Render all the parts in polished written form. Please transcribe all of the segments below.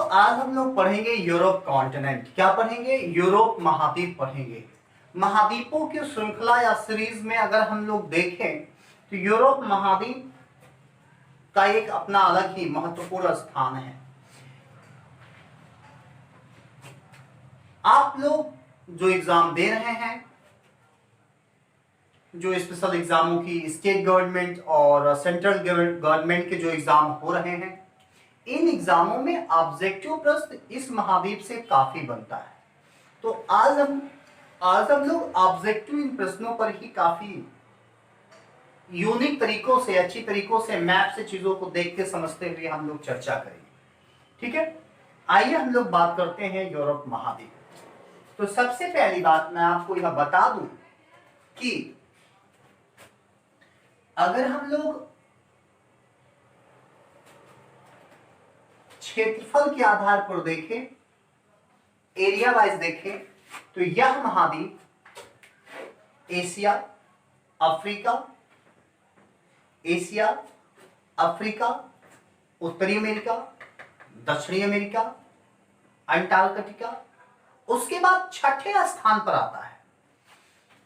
आज हम लोग पढ़ेंगे यूरोप कॉन्टिनेंट। क्या पढ़ेंगे? यूरोप महाद्वीप पढ़ेंगे। महाद्वीपों की श्रृंखला या सीरीज में अगर हम लोग देखें तो यूरोप महाद्वीप का एक अपना अलग ही महत्वपूर्ण स्थान है। आप लोग जो एग्जाम दे रहे हैं, जो स्पेशल एग्जामों की स्टेट गवर्नमेंट और सेंट्रल गवर्नमेंट के जो एग्जाम हो रहे हैं, इन एग्जामों में ऑब्जेक्टिव प्रश्न इस महाद्वीप से काफी बनता है। तो आज हम लोग ऑब्जेक्टिव इन प्रश्नों पर ही काफी यूनिक तरीकों से, अच्छी तरीकों से, मैप से चीजों को देखते समझते हुए हम लोग चर्चा करेंगे। ठीक है, आइए हम लोग बात करते हैं यूरोप महाद्वीप। तो सबसे पहली बात मैं आपको यह बता दूं कि अगर हम लोग क्षेत्रफल के आधार पर देखें, एरिया वाइज देखें, तो यह महाद्वीप एशिया, अफ्रीका, उत्तरी अमेरिका, दक्षिणी अमेरिका, अंटार्कटिका, उसके बाद छठे स्थान पर आता है।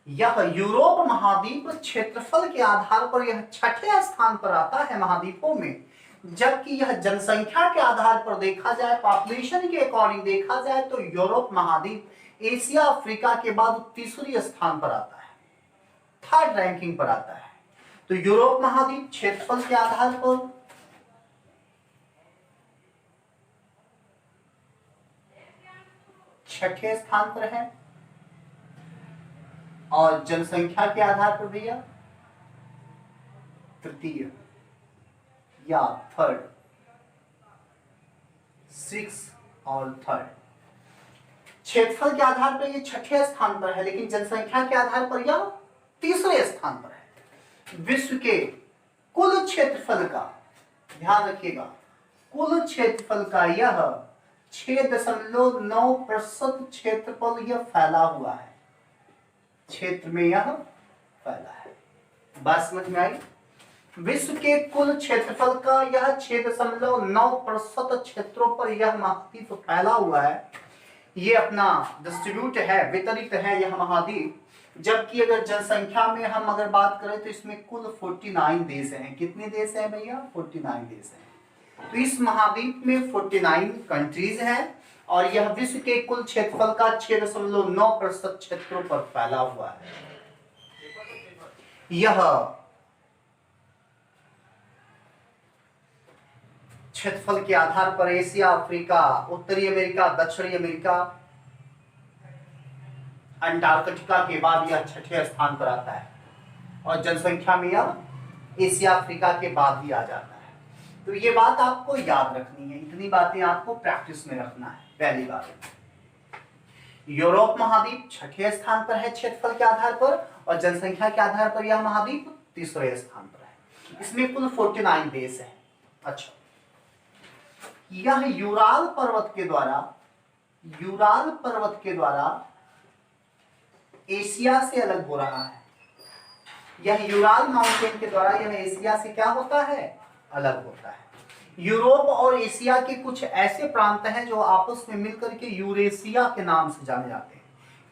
यह यूरोप महाद्वीप क्षेत्रफल के आधार पर यह छठे स्थान पर आता है महाद्वीपों में, जबकि यह जनसंख्या के आधार पर देखा जाए, पॉपुलेशन के अकॉर्डिंग देखा जाए तो यूरोप महाद्वीप एशिया, अफ्रीका के बाद तीसरी स्थान पर आता है, थर्ड रैंकिंग पर आता है। तो यूरोप महाद्वीप क्षेत्रफल के आधार पर छठे स्थान पर है और जनसंख्या के आधार पर भैया तृतीय या थर्ड, 6 और थर्ड। क्षेत्रफल के आधार पर यह छठे स्थान पर है, लेकिन जनसंख्या के आधार पर यह तीसरे स्थान पर है। विश्व के कुल क्षेत्रफल का ध्यान रखिएगा, कुल क्षेत्रफल का यह 6.9% क्षेत्रफल यह फैला हुआ है, क्षेत्र में यह फैला है। बात समझ में आई? विश्व के कुल क्षेत्रफल का यह 6.9% क्षेत्रों पर यह महाद्वीप फैला हुआ है। ये अपना डिस्ट्रीब्यूट है, वितरित है यह महाद्वीप। जबकि अगर जनसंख्या में हम अगर बात करें तो इसमें कुल 49 देश हैं। कितने देश हैं भैया? 49 देश हैं। तो इस महाद्वीप में 49 कंट्रीज हैं और यह विश्व के कुल क्षेत्रफल का 6.9% क्षेत्रों पर फैला हुआ है। यह क्षेत्रफल के आधार पर एशिया, अफ्रीका, उत्तरी अमेरिका, दक्षिणी अमेरिका, अंटार्कटिका के बाद यह छठे स्थान पर आता है और जनसंख्या में यह एशिया, अफ्रीका के बाद ही आ जाता है। तो ये बात आपको याद रखनी है, इतनी बातें आपको प्रैक्टिस में रखना है। पहली बात, यूरोप महाद्वीप छठे स्थान पर है क्षेत्रफल के आधार पर और जनसंख्या के आधार पर यह महाद्वीप तीसरे स्थान पर है। इसमें कुल 49 देश हैं। अच्छा, यह यूराल पर्वत के द्वारा एशिया से अलग हो रहा है। यह यूराल माउंटेन के द्वारा यह एशिया से क्या होता है? अलग होता है। यूरोप और एशिया के कुछ ऐसे प्रांत हैं जो आपस में मिलकर के यूरेशिया के नाम से जाने जाते हैं।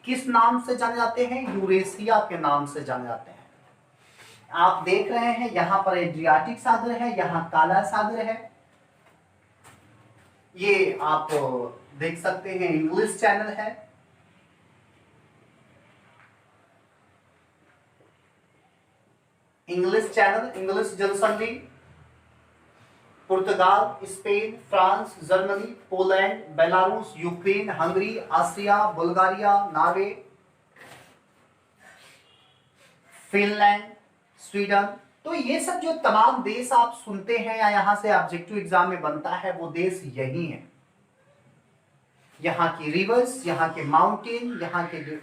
किस नाम से जाने जाते हैं? यूरेशिया के नाम से जाने जाते हैं। आप देख रहे हैं यहां पर एड्रियाटिक सागर है, यहां काला सागर है। ये आप देख सकते हैं इंग्लिश चैनल है, इंग्लिश जलसंधि, Portugal, Spain, France, Germany, Poland, Belarus, Ukraine, Hungary, Austria, Bulgaria, Norway, Finland, Sweden. तो ये सब जो तमाम देश आप सुनते हैं या यहां से ऑब्जेक्टिव एग्जाम में बनता है, वो देश यही है। यहाँ की रिवर्स, यहाँ के माउंटेन, यहाँ के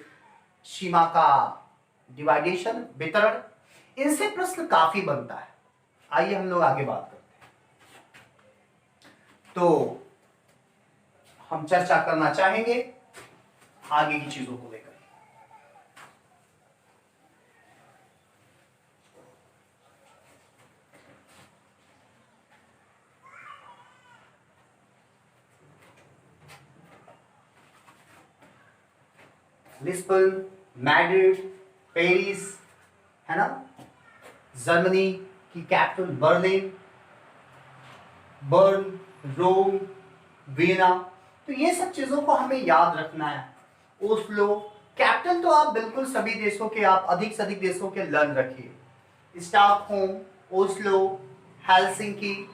सीमा का डिवाइडेशन, वितरण, इनसे प्रश्न काफी बनता है। आइए हम लोग आगे बात करते हैं। तो हम चर्चा करना चाहेंगे आगे की चीजों को लेकर। लिस्बन, मैड्रिड, पेरिस, है ना, जर्मनी की कैपिटल बर्लिन, बर्न, रोम, वियना। तो ये सब चीजों को हमें याद रखना है। ओस्लो, कैपिटल तो आप बिल्कुल सभी देशों के, आप अधिक से अधिक देशों के लर्न रखिए। स्टॉकहोम, ओस्लो, हेलसिंकी,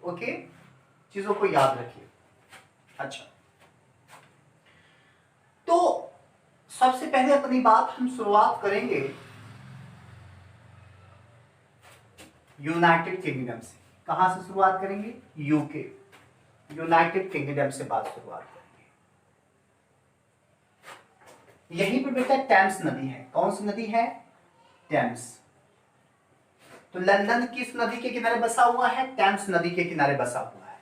ओके, चीजों को याद रखिए। अच्छा, तो सबसे पहले अपनी बात हम शुरुआत करेंगे यूनाइटेड किंगडम से। कहां से शुरुआत करेंगे? यूके, यूनाइटेड किंगडम से बात शुरुआत करेंगे। यहीं पर बेटा टेम्स नदी है। कौन सी नदी है? टेम्स। तो लंदन किस नदी के किनारे बसा हुआ है? टेम्स नदी के किनारे बसा हुआ है।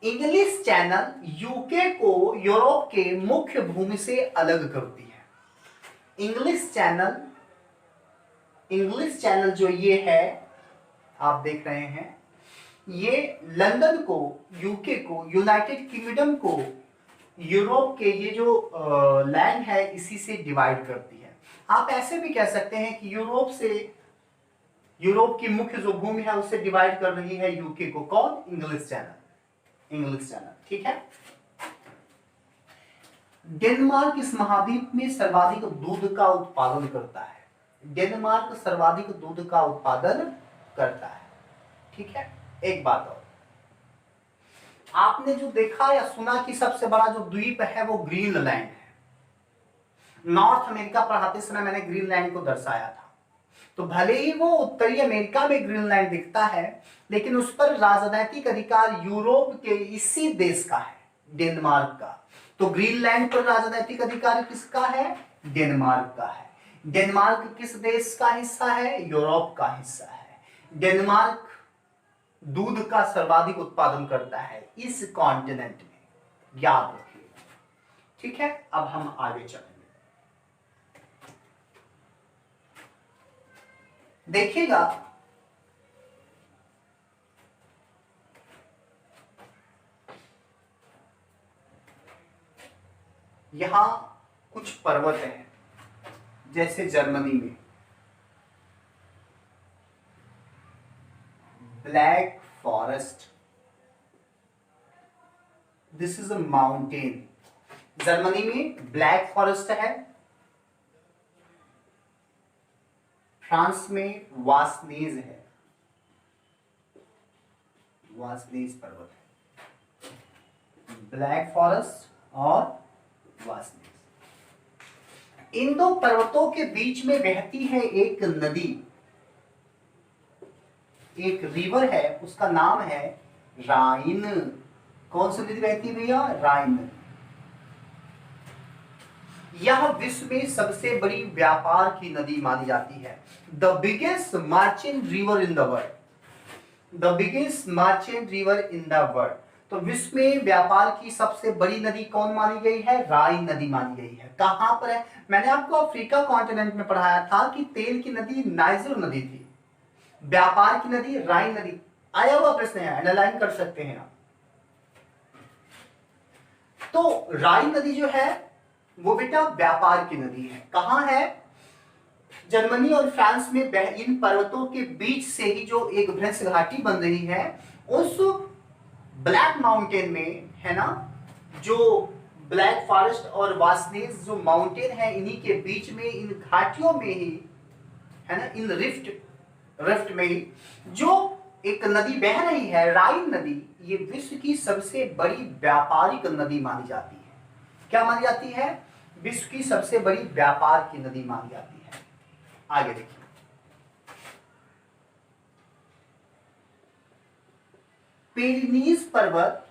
इंग्लिश चैनल यूके को यूरोप के मुख्य भूमि से अलग करती है। इंग्लिश चैनल जो ये है आप देख रहे हैं, ये लंदन को, यूके को, यूनाइटेड किंगडम को यूरोप के ये जो लैंड है इसी से डिवाइड करती है। आप ऐसे भी कह सकते हैं कि यूरोप की मुख्य जो भूमि है उससे डिवाइड कर रही है यूके को। कौन? इंग्लिश चैनल, ठीक है। डेनमार्क इस महाद्वीप में सर्वाधिक दूध का उत्पादन करता है। डेनमार्क सर्वाधिक दूध का उत्पादन करता है, ठीक है। एक बात और, आपने जो देखा या सुना कि सबसे बड़ा जो द्वीप है वो ग्रीनलैंड है। नॉर्थ अमेरिका पढ़ाते समय मैंने ग्रीनलैंड को दर्शाया था। तो भले ही वो उत्तरी अमेरिका में ग्रीनलैंड दिखता है, लेकिन उस पर राजनैतिक अधिकार यूरोप के इसी देश का है, डेनमार्क का। तो ग्रीनलैंड पर राजनैतिक अधिकार किसका है? डेनमार्क का है। डेनमार्क किस देश का हिस्सा है? यूरोप का हिस्सा है। डेनमार्क दूध का सर्वाधिक उत्पादन करता है इस कॉन्टिनेंट में, याद रखिए, ठीक है। अब हम आगे चलेंगे। देखिएगा, यहां कुछ पर्वत हैं, जैसे जर्मनी में black forest, this is a mountain. Germany में ब्लैक फॉरेस्ट है। फ्रांस में वासनीज है, वासनीज पर्वत है। ब्लैक फॉरेस्ट और वासनीज, इन दो पर्वतों के बीच में बहती है एक नदी, एक रिवर है, उसका नाम है राइन। कौन सी नदी बहती है भैया? राइन। यह विश्व में सबसे बड़ी व्यापार की नदी मानी जाती है। The biggest merchant river in the world, the biggest merchant river in the world. तो विश्व में व्यापार की सबसे बड़ी नदी कौन मानी गई है? राइन नदी मानी गई है। कहां पर है? मैंने आपको अफ्रीका कॉन्टिनेंट में पढ़ाया था कि तेल की नदी नाइजर नदी थी, व्यापार की नदी राइन नदी। आया हुआ प्रश्न है, अंडरलाइन कर सकते हैं आप। तो राइन नदी जो है वो बेटा व्यापार की नदी है। कहां है? जर्मनी और फ्रांस में इन पर्वतों के बीच से ही जो एक भ्रंश घाटी बन रही है, उस ब्लैक माउंटेन में, है ना, जो ब्लैक फॉरेस्ट और वासनीज जो माउंटेन है, इन्हीं के बीच में, इन घाटियों में ही, है ना, इन रिफ्ट में ही जो एक नदी बह रही है, राइन नदी, ये विश्व की सबसे बड़ी व्यापारिक नदी मानी जाती है। क्या मानी जाती है? विश्व की सबसे बड़ी व्यापार की नदी मानी जाती है। आगे देखिए, पेरिनीज पर्वत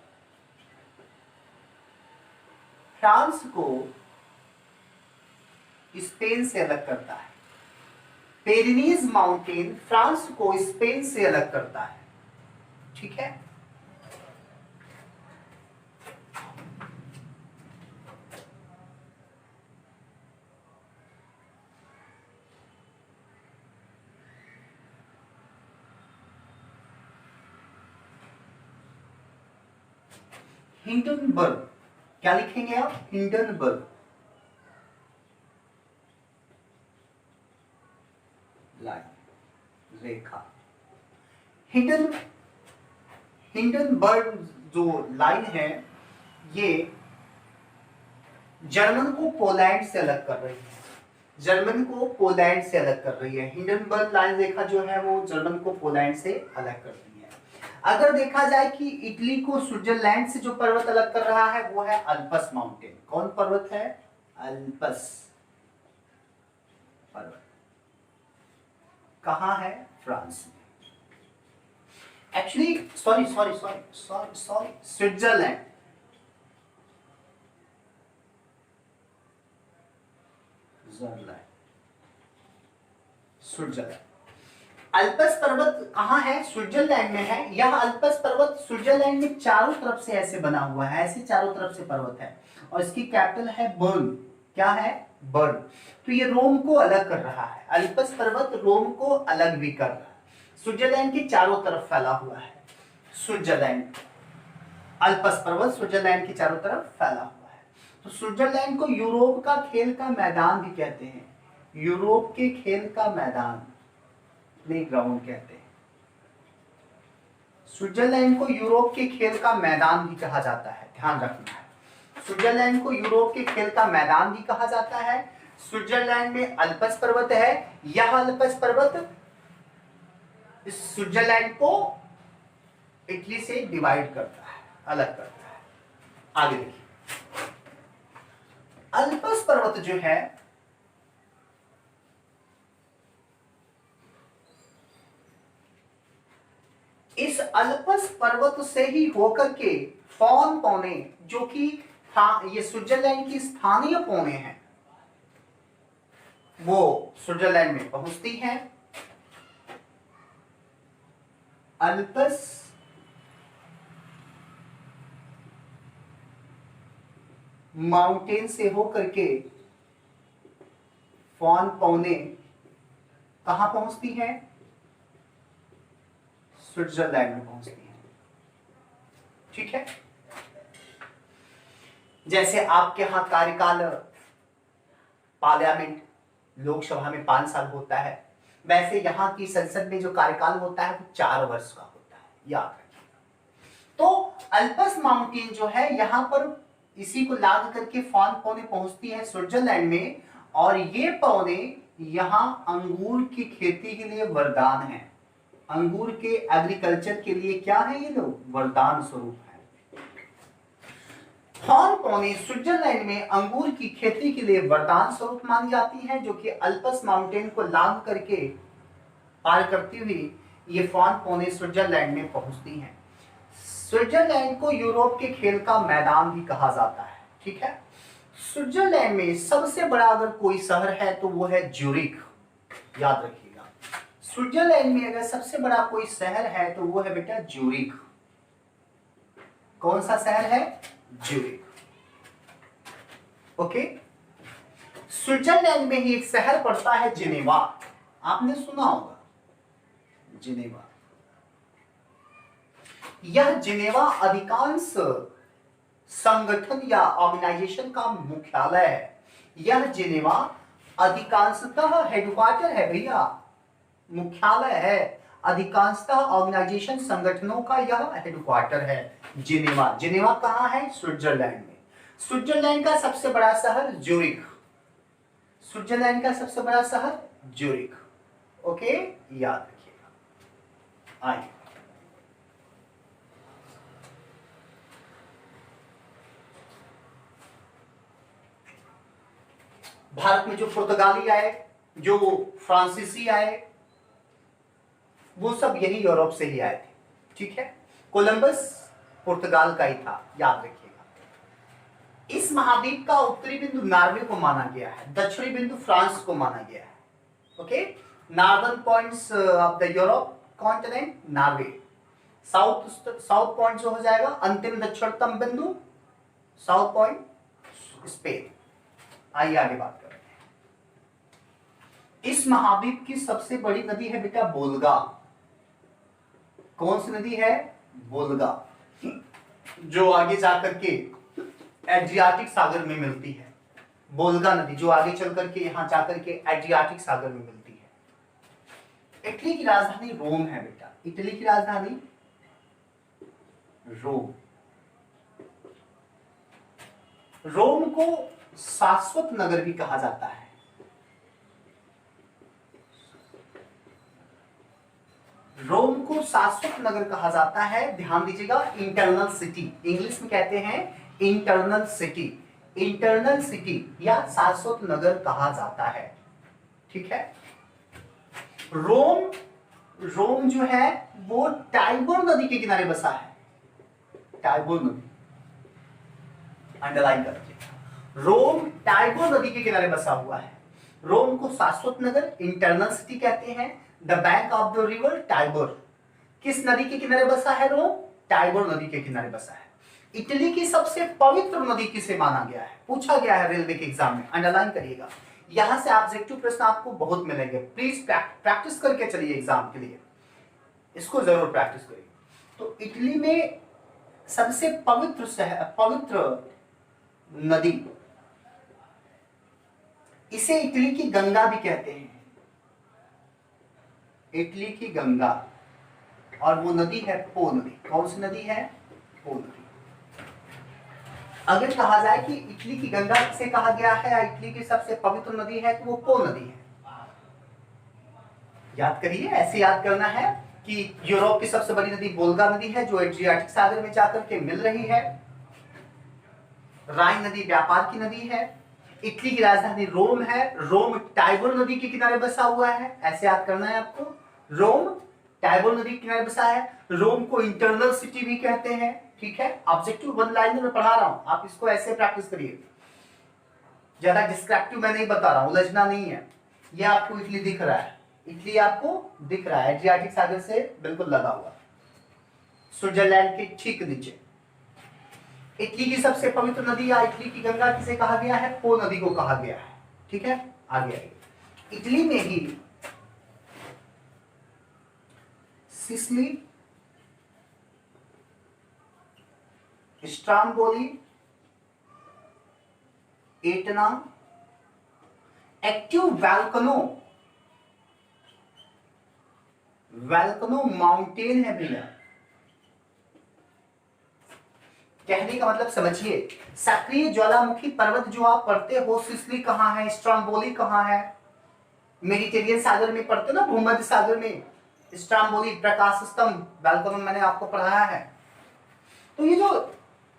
फ्रांस को स्पेन से अलग करता है। पेरिनीज माउंटेन फ्रांस को स्पेन से अलग करता है, ठीक है। हिंडनबर्ग, क्या लिखेंगे आप? हिंडनबर्ग, रेखा। हिंडनबर्ग जो लाइन है ये जर्मन को पोलैंड से अलग कर रही है, जर्मन को पोलैंड से अलग कर रही है। हिंडनबर्ग लाइन रेखा जो है वो जर्मन को पोलैंड से अलग कर रही है। अगर देखा जाए कि इटली को स्विट्जरलैंड से जो पर्वत अलग कर रहा है वो है अल्पस माउंटेन। कौन पर्वत है? अल्पस पर्वत। कहां है? फ्रांस में। Actually sorry Switzerland. Switzerland. Alps पर्वत कहां है? स्विट्जरलैंड में है। यह अल्पस पर्वत स्विट्जरलैंड में चारों तरफ से ऐसे बना हुआ है, ऐसे चारों तरफ से पर्वत है और इसकी कैपिटल है बर्न। क्या है? बर्न। तो ये रोम को अलग कर रहा है। अल्पस पर्वत रोम को अलग भी कर रहा है। स्विट्जरलैंड के चारों तरफ फैला हुआ है। स्विट्जरलैंड, अल्पस पर्वत स्विट्जरलैंड के चारों तरफ फैला हुआ है। तो स्विट्जरलैंड को यूरोप का खेल का मैदान भी कहते हैं। यूरोप के खेल का मैदान, प्लेग्राउंड कहते हैं। स्विट्जरलैंड को यूरोप के खेल का मैदान भी कहा जाता है, ध्यान रखना है। स्विट्जरलैंड को यूरोप के खेल का मैदान भी कहा जाता है। स्विट्जरलैंड में अल्पस पर्वत है। यह अल्पस पर्वत इस स्विट्जरलैंड को इटली से डिवाइड करता है, अलग करता है। आगे देखिए, अल्पस पर्वत जो है इस अल्पस पर्वत से ही होकर के फॉन पौने, जो कि ये स्विट्जरलैंड की स्थानीय पौने हैं, वो स्विट्जरलैंड में पहुंचती हैं। अल्पस माउंटेन से होकर के फॉन पौने कहां पहुंचती हैं? स्विट्जरलैंड में पहुंचती हैं। ठीक है। जैसे आपके यहां कार्यकाल पार्लियामेंट लोकसभा में 5 साल होता है, वैसे यहां की संसद में जो कार्यकाल होता है वो 4 वर्ष का होता है, याद रखिएगा। तो अल्पस माउंटेन जो है यहां पर इसी को लाद करके फॉन पौने पहुंचती है स्विट्जरलैंड में, और ये पौधे यहां अंगूर की खेती के लिए वरदान है। अंगूर के एग्रीकल्चर के लिए क्या है? ये लोग वरदान स्वरूप है। फॉन पौने स्विट्जरलैंड में अंगूर की खेती के लिए वरदान स्वरूप मानी जाती है, जो कि अल्पस माउंटेन को लांग करके पार करती हुई ये फॉन पौने स्विट्जरलैंड में पहुंचती हैं। स्विट्जरलैंड को यूरोप के खेल का मैदान भी कहा जाता है। ठीक है। स्विट्जरलैंड में सबसे बड़ा अगर कोई शहर है तो वो है ज्यूरिख, याद रखिएगा। स्विट्जरलैंड में अगर सबसे बड़ा कोई शहर है तो वो है बेटा ज्यूरिख। कौन सा शहर है? ज्यूरिख। ओके। स्विट्जरलैंड में ही एक शहर पड़ता है जिनेवा, आपने सुना होगा जिनेवा। यह जिनेवा अधिकांश संगठन या ऑर्गेनाइजेशन का मुख्यालय है। यह जिनेवा अधिकांशतः हेडक्वार्टर है भैया, मुख्यालय है। अधिकांशतः ऑर्गेनाइजेशन संगठनों का यह हेडक्वार्टर है जिनेवा। जिनेवा कहां है? स्विट्जरलैंड में। स्विट्जरलैंड का सबसे बड़ा शहर ज्यूरिख। स्विट्जरलैंड का सबसे बड़ा शहर ज्यूरिख। ओके, याद रखिएगा। आइए भारत में जो पुर्तगाली आए, जो फ्रांसीसी आए, वो सब यही यूरोप से ही आए थे। ठीक है। कोलंबस पुर्तगाल का ही था, याद रखिएगा। इस महाद्वीप का उत्तरी बिंदु नॉर्वे को माना गया है, दक्षिणी बिंदु फ्रांस को माना गया है। Okay. Northern points of the Europe continent Norway, south point जो हो जाएगा अंतिम दक्षिणतम बिंदु साउथ पॉइंट स्पेन। आइए आगे बात करते हैं। इस महाद्वीप की सबसे बड़ी नदी है बेटा वोल्गा। कौन सी नदी है? वोल्गा, जो आगे जाकर के एड्रियाटिक सागर में मिलती है। वोल्गा नदी जो आगे चल करके यहां जाकर के एड्रियाटिक सागर में मिलती है। इटली की राजधानी रोम है बेटा, इटली की राजधानी रोम। रोम को शाश्वत नगर भी कहा जाता है। रोम को शाश्वत नगर कहा जाता है। ध्यान दीजिएगा, इंटरनल सिटी, इंग्लिश में कहते हैं इंटरनल सिटी, इंटरनल सिटी या शाश्वत नगर कहा जाता है। ठीक है। रोम, रोम जो है वो टाइबर नदी के किनारे बसा है। टाइबर नदी, अंडरलाइन करके, रोम टाइबर नदी के किनारे बसा हुआ है। रोम को शाश्वत नगर, इंटरनल सिटी कहते हैं। The bank of the river Tiber, किस नदी के किनारे बसा है रोम? टाइबर नदी के किनारे बसा है। इटली की सबसे पवित्र नदी किसे माना गया है? पूछा गया है रेलवे के एग्जाम में, अंडरलाइन करिएगा। यहां से ऑब्जेक्टिव प्रश्न आपको बहुत मिलेंगे, प्लीज प्रैक्टिस करके चलिए एग्जाम के लिए, इसको जरूर प्रैक्टिस करिए। तो इटली में सबसे पवित्र शहर, पवित्र नदी, इसे इटली की गंगा भी कहते हैं, इटली की गंगा। और वो नदी है पो नदी। कौन सी नदी है? पो नदी। अगर कहा जाए कि इटली की गंगा किसे कहा गया है, इटली की सबसे पवित्र नदी है, तो वो पो नदी है। याद करिए, ऐसे याद करना है कि यूरोप की सबसे बड़ी नदी वोल्गा नदी है जो एड्रियाटिक सागर में जाकर के मिल रही है। राइन नदी व्यापार की नदी है। इटली की राजधानी रोम है। रोम टाइबर नदी के किनारे बसा हुआ है, ऐसे याद करना है आपको। रोम टाइबर नदी के किनारे बसा है। रोम को इंटरनल सिटी भी कहते हैं। ठीक है, ऑब्जेक्टिव वन लाइनर में पढ़ा रहा हूं, आप इसको ऐसे प्रैक्टिस करिए, ज्यादा डिस्क्रिप्टिव मैं नहीं बता रहा हूं, उलझना नहीं है। ये आपको इटली दिख रहा है, इटली आपको दिख रहा है, एड्रियाटिक सागर से बिल्कुल लगा हुआ, स्विट्जरलैंड के ठीक नीचे। इटली की सबसे पवित्र नदी या इटली की गंगा किसे कहा गया है? पो नदी को कहा गया है। ठीक है, आगे आइए। इटली में ही Sicily, Stromboli, Etna, active volcano, volcano mountain है भैया। कहने का मतलब समझिए, सक्रिय ज्वालामुखी पर्वत जो आप पढ़ते हो, सिसिली कहां है, स्ट्राम्बोली कहां है? मेडिटेरियन सागर में पढ़ते हो ना, भूमध्य सागर में। स्ट्राम्बोली प्रकाश स्तंभ, वैल्कनो मैंने आपको पढ़ाया है। तो ये जो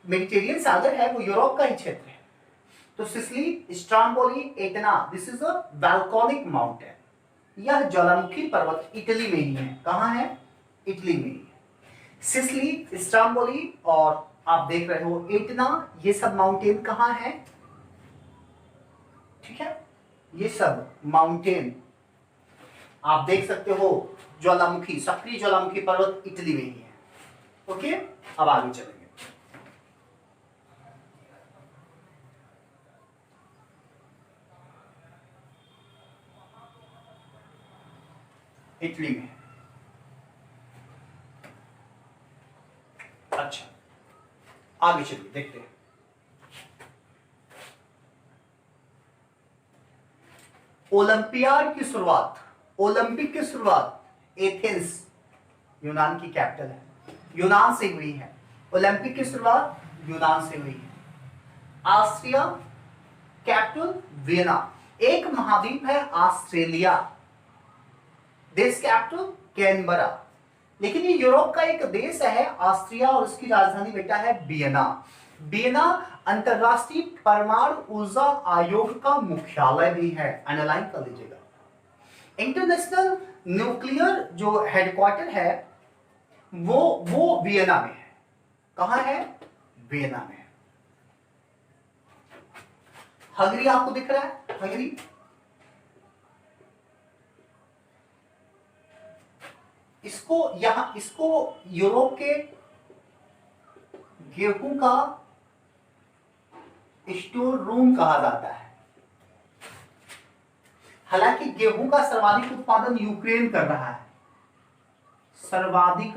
मेडिटेरियन सागर है वो यूरोप का ही क्षेत्र है। तो Sicily, Stromboli, Etna, this is a volcanic mountain. यह ज्वालामुखी पर्वत इटली में ही है। कहां है? इटली में ही है। सिसिली, स्ट्राम्बोली और आप देख रहे हो एटना, ये सब माउंटेन कहां है? ठीक है, ये सब माउंटेन आप देख सकते हो, ज्वालामुखी, सक्रिय ज्वालामुखी पर्वत इटली में ही है। ओके, अब आगे चलेंगे। इटली में, अच्छा आगे चलिए देखते हैं। ओलंपियाड की शुरुआत, ओलंपिक की शुरुआत एथेंस, यूनान की कैपिटल है, यूनान से हुई है। ओलंपिक की शुरुआत यूनान से हुई है। Austria, capital Vienna. एक महाद्वीप है ऑस्ट्रेलिया, देश कैपिटल कैनबरा। लेकिन ये यूरोप का एक देश है ऑस्ट्रिया और उसकी राजधानी बेटा है वियना। वियना अंतरराष्ट्रीय परमाणु ऊर्जा आयोग का मुख्यालय भी है, अंडरलाइन कर लीजिएगा। इंटरनेशनल न्यूक्लियर जो हेडक्वार्टर है वो वियना में है। कहां है? वियना में है। हंगरी आपको दिख रहा है, हंगरी। इसको यूरोप के गेहूं का स्टोर रूम कहा जाता है। हालांकि गेहूं का सर्वाधिक उत्पादन यूक्रेन कर रहा है, सर्वाधिक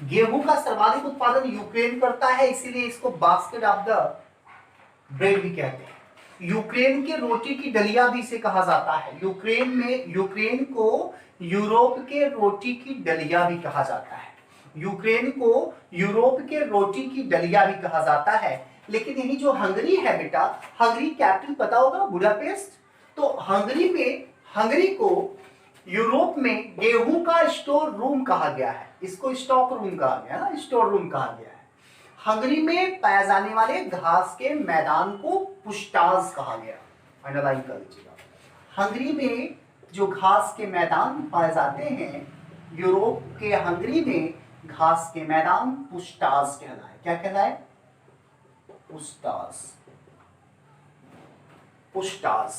गेहूं का सर्वाधिक उत्पादन यूक्रेन करता है, इसीलिए इसको बास्केट ऑफ द ब्रेड भी कहते हैं। यूक्रेन के रोटी की डलिया भी इसे कहा जाता है। यूक्रेन को यूरोप के रोटी की डलिया भी कहा जाता है। यूक्रेन को यूरोप के रोटी की डलिया भी कहा जाता है। लेकिन यही जो हंगरी है बेटा, हंगरी कैपिटल पता होगा बुडापेस्ट। तो हंगरी को यूरोप में गेहूं का स्टोर रूम कहा गया है। इसको स्टॉक रूम कहा गया है, स्टोर रूम कहा गया है। हंगरी में पाए जाने वाले घास के मैदान को पुस्टाज कहा गया। अंडरलाइन कर लीजिएगा। हंगरी में जो घास के मैदान पाए जाते हैं, यूरोप के हंगरी में घास के मैदान पुस्टाज कहलाए। क्या कहलाए? पुस्टाज। पुस्टाज।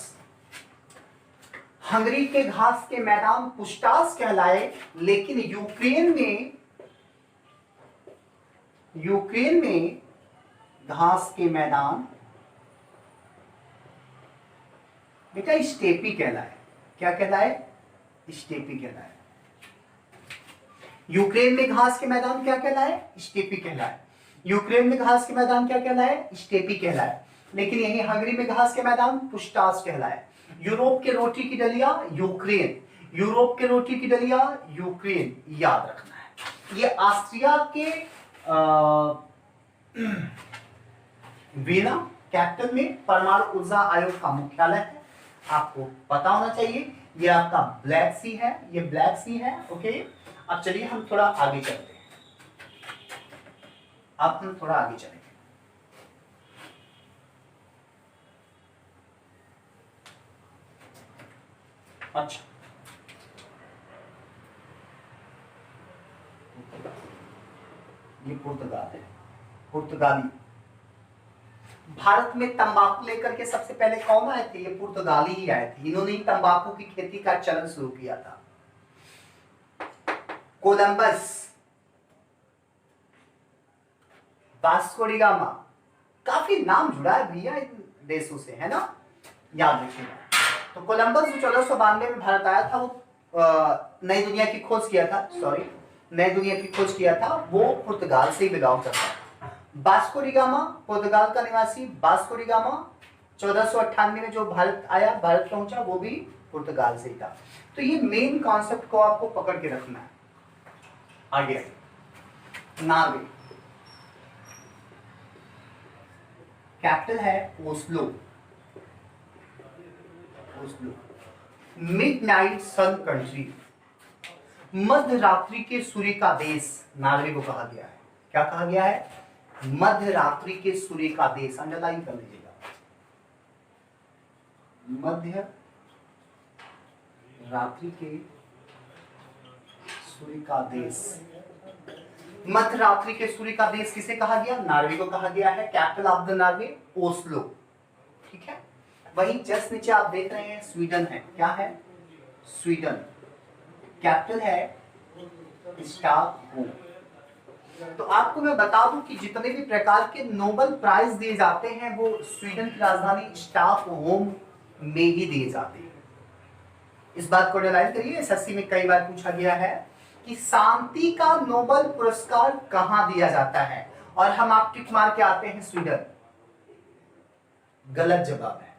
हंगरी के घास के मैदान पुस्टाज कहलाए। लेकिन यूक्रेन में घास के मैदान बेटा स्टेपी कहलाए। क्या कहलाए? स्टेपी कहलाए। यूक्रेन में घास के मैदान क्या कहलाए? स्टेपी कहलाए। यूक्रेन में घास के मैदान क्या कहलाए? स्टेपी कहलाए। लेकिन यही हंगरी में घास के मैदान पुस्टाज कहलाए। यूरोप के रोटी की डलिया यूक्रेन, यूरोप के रोटी की डलिया यूक्रेन, याद रखना है। ये ऑस्ट्रिया के वीना कैपिटल में परमाणु ऊर्जा आयोग का मुख्यालय है। आपको पता होना चाहिए। ये आपका ब्लैक सी है, ये ब्लैक सी है। ओके, अब चलिए हम थोड़ा आगे चलते हैं। अब हम थोड़ा आगे चलेंगे। अच्छा, ये पुर्तगाल है, पुर्तगाली। भारत में तंबाकू लेकर के सबसे पहले कौन आए थे? ये पुर्तगाली ही आए थे। इन्होंने ही तंबाकू की खेती का चलन शुरू किया था। कोलंबस, वास्को डी गामा, काफी नाम जुड़ा है भैया इन देशों से, है ना, याद रखिएगा। तो कोलंबस जो 1492 में भारत आया था, वो नई दुनिया की खोज किया था, नई दुनिया की खोज किया था, वो पुर्तगाल से ही बिलोंग करता है। वास्को डी गामा पुर्तगाल का निवासी, वास्को डी गामा 1498 में जो भारत आया, भारत पहुंचा, वो भी पुर्तगाल से ही था। तो ये मेन कॉन्सेप्ट को आपको पकड़ के रखना है। आगे नॉर्वे, कैपिटल है ओस्लो। ओस्लो। मिडनाइट सन कंट्री, मध्य रात्रि के सूर्य का देश नॉर्वे को कहा गया है। क्या कहा गया है? मध्य रात्रि के सूर्य का देश। अंडरलाइन कर लीजिएगा, मध्य रात्रि के सूर्य का देश। मध्य रात्रि के सूर्य का देश किसे कहा गया? नॉर्वे को कहा गया है। Capital of the Norway Oslo. ठीक है, वहीं जस्ट नीचे आप देख रहे हैं स्वीडन है। क्या है? स्वीडन। कैपिटल है स्टॉकहोम। तो आपको मैं बता दूं कि जितने भी प्रकार के नोबेल प्राइज दिए जाते हैं वो स्वीडन की राजधानी स्टॉकहोम में ही दिए जाते हैं। इस बात को रियलाइज करिए। एसएससी में कई बार पूछा गया है कि शांति का नोबेल पुरस्कार कहां दिया जाता है, और हम आप टिक मार के आते हैं स्वीडन। गलत जवाब है।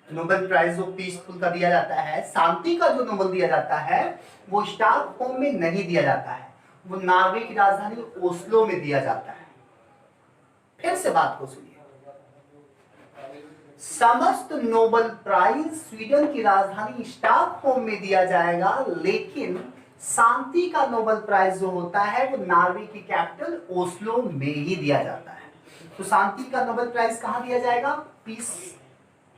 नोबेल प्राइज जो पीसफुल का दिया जाता है, शांति का जो नोबेल दिया जाता है, वो स्टॉकहोम में नहीं दिया जाता है, वो नॉर्वे की राजधानी ओस्लो में दिया जाता है। फिर से बात को सुनिए। समस्त नोबेल प्राइज स्वीडन की राजधानी स्टॉकहोम में दिया जाएगा, लेकिन शांति का नोबेल प्राइज जो होता है वो नॉर्वे की कैपिटल ओस्लो में ही दिया जाता है। तो शांति का नोबेल प्राइज कहां दिया जाएगा? पीस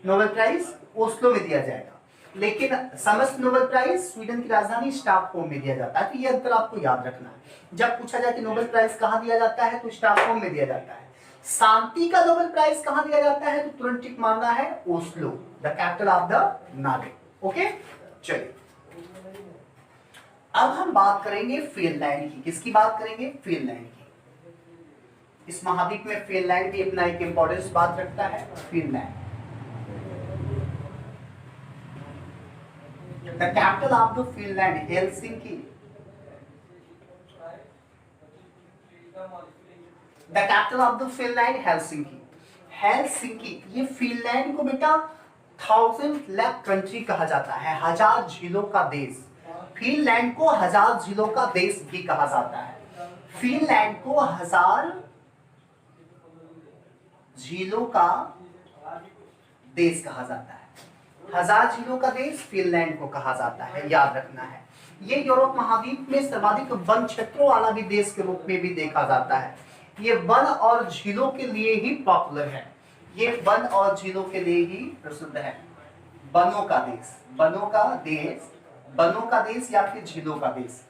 नोबेल प्राइज ओस्लो में दिया जाएगा, लेकिन समस्त नोबेल प्राइज स्वीडन की राजधानी स्टॉकहोम में दिया जाता है। तो ये अंतर आपको याद रखना है। जब पूछा जाए कि नोबेल प्राइज कहां दिया जाता है, तो स्टॉकहोम में दिया जाता है। शांति का नोबेल प्राइज कहां दिया जाता है, तो तुरंत टिक मारना है Oslo, the capital of the Norway. Okay, चलिए अब हम बात करेंगे फिनलैंड की। किसकी बात करेंगे? फिनलैंड की। इस महाद्वीप में फिनलैंड भी अपना एक इंपॉर्टेंस बात रखता है। Finland, the capital of the Finland Helsinki. The capital of the Finland Helsinki. Helsinki, ये फिनलैंड को बेटा 1000 लैक कंट्री कहा जाता है, 1000 झीलों का देश। फिनलैंड को 1000 झीलों का देश भी कहा जाता है। फिनलैंड को 1000 झीलों का देश कहा जाता है। 1000 झीलों का देश फिनलैंड को कहा जाता है, याद रखना है। ये यूरोप महाद्वीप में सर्वाधिक वन क्षेत्रों वाला भी देश के रूप में भी देखा जाता है। ये वन और झीलों के लिए ही पॉपुलर है, ये वन और झीलों के लिए ही प्रसिद्ध है। वनों का देश, वनों का देश, वनों का देश या फिर झीलों का देश,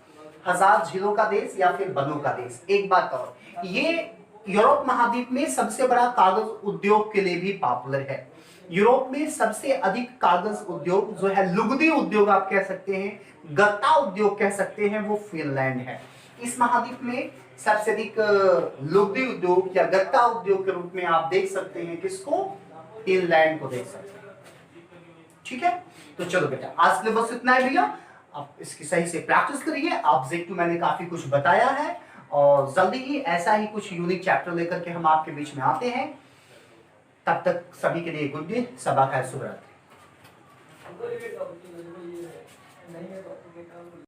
1000 झीलों का देश या फिर वनों का देश। एक बात और, ये यूरोप महाद्वीप में सबसे बड़ा कागज उद्योग के लिए भी पॉपुलर है। यूरोप में सबसे अधिक कागज उद्योग जो है, लुगदी उद्योग आप कह सकते हैं, गत्ता उद्योग कह सकते हैं, वो फिनलैंड है। इस महाद्वीप में सबसे अधिक लुगदी उद्योग या गत्ता उद्योग के रूप में आप देख सकते हैं किसको, फिनलैंड को देख सकते हैं। ठीक है, तो चलो बेटा आज के लिए बस इतना है भैया। आप इसकी सही से प्रैक्टिस करिए। ऑब्जेक्टिव मैंने काफी कुछ बताया है और जल्दी ही ऐसा ही कुछ यूनिक चैप्टर लेकर के हम आपके बीच में आते हैं। तब तक सभी के लिए गुड डे, सबा खैर, शुभ रात्रि।